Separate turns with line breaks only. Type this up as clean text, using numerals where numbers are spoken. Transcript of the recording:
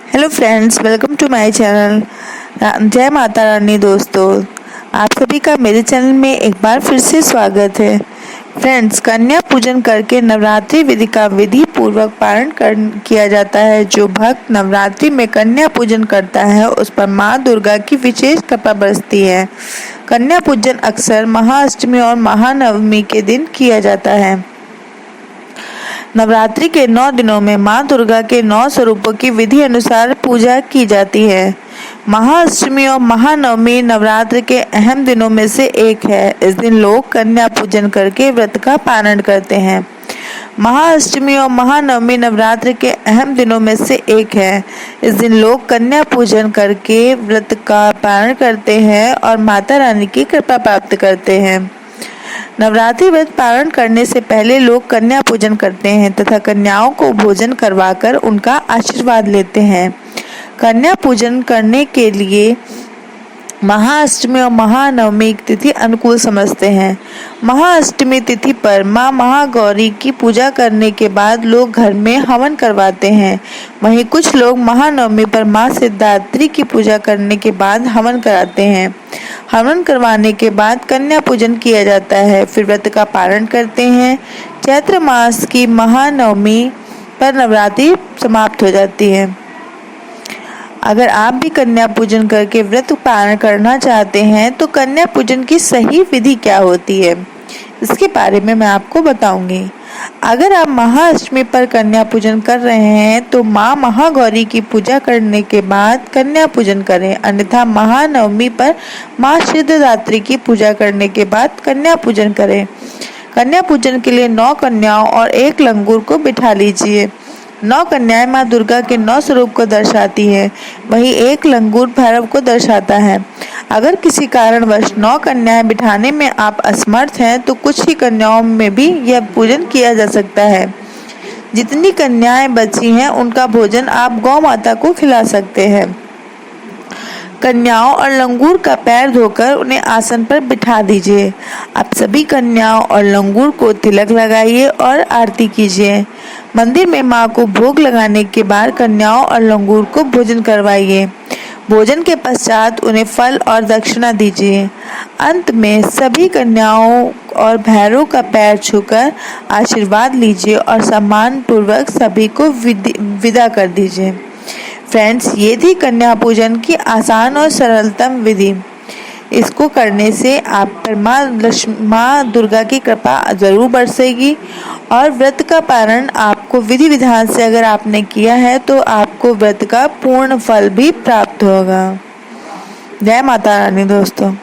Hello friends, welcome to my channel. जय माता रानी। दोस्तों, आप सभी का मेरे चैनल में एक बार फिर से स्वागत है। फ्रेंड्स, कन्या पूजन करके नवरात्रि विधि का विधि पूर्वक पालन किया जाता है। जो भक्त नवरात्रि में कन्या पूजन करता है उस पर माँ दुर्गा की विशेष कृपा बरसती है। कन्या पूजन अक्सर महाअष्टमी और महानवमी के दिन किया जाता है। नवरात्रि के 9 दिनों में माँ दुर्गा के 9 स्वरूपों की विधि अनुसार पूजा की जाती है। महाअष्टमी और महानवमी नवरात्र के अहम दिनों में से एक है। इस दिन लोग कन्या पूजन करके व्रत का पालन करते हैं। महाअष्टमी और महानवमी नवरात्र के अहम दिनों में से एक है। इस दिन लोग कन्या पूजन करके व्रत का पालन करते हैं और माता रानी की कृपा प्राप्त करते हैं। नवरात्रि व्रत पालन करने से पहले लोग कन्या पूजन करते हैं तथा कन्याओं को भोजन करवाकर उनका आशीर्वाद लेते हैं। कन्या पूजन करने के लिए महाअष्टमी और महानवमी तिथि अनुकूल समझते हैं। महाअष्टमी तिथि पर माँ महागौरी की पूजा करने के बाद लोग घर में हवन करवाते हैं। वहीं कुछ लोग महानवमी पर माँ सिद्धात्री की पूजा करने के बाद हवन कराते हैं। हवन करवाने के बाद कन्या पूजन किया जाता है, फिर व्रत का पालन करते हैं। चैत्र मास की महानवमी पर नवरात्रि समाप्त हो जाती है। अगर आप भी कन्या पूजन करके व्रत पालन करना चाहते हैं तो कन्या पूजन की सही विधि क्या होती है, इसके बारे में मैं आपको बताऊंगी। अगर आप महाअष्टमी पर कन्या पूजन कर रहे हैं तो माँ महागौरी की पूजा करने के बाद कन्या पूजन करें, अन्यथा महानवमी पर माँ सिद्धिदात्री की पूजा करने के बाद कन्या पूजन करें। कन्या पूजन के लिए 9 कन्याओं और 1 लंगूर को बिठा लीजिए। 9 कन्याएं माँ दुर्गा के 9 स्वरूप को दर्शाती है, वहीं 1 लंगूर भैरव को दर्शाता है। अगर किसी कारणवश 9 कन्याएं बिठाने में आप असमर्थ हैं तो कुछ ही कन्याओं में भी यह पूजन किया जा सकता है। जितनी कन्याएं बची हैं उनका भोजन आप गौ माता को खिला सकते हैं। कन्याओं और लंगूर का पैर धोकर उन्हें आसन पर बिठा दीजिए। आप सभी कन्याओं और लंगूर को तिलक लगाइए और आरती कीजिए। मंदिर में माँ को भोग लगाने के बाद कन्याओं और लंगूर को भोजन करवाइए। भोजन के पश्चात उन्हें फल और दक्षिणा दीजिए। अंत में सभी कन्याओं और भैरव का पैर छूकर आशीर्वाद लीजिए और सम्मान पूर्वक सभी को विदा कर दीजिए। फ्रेंड्स, ये थी कन्या पूजन की आसान और सरलतम विधि। इसको करने से आप पर माँ दुर्गा की कृपा जरूर बरसेगी और व्रत का पालन आपको विधि विधान से अगर आपने किया है तो आपको व्रत का पूर्ण फल भी प्राप्त होगा। जय माता रानी। दोस्तों।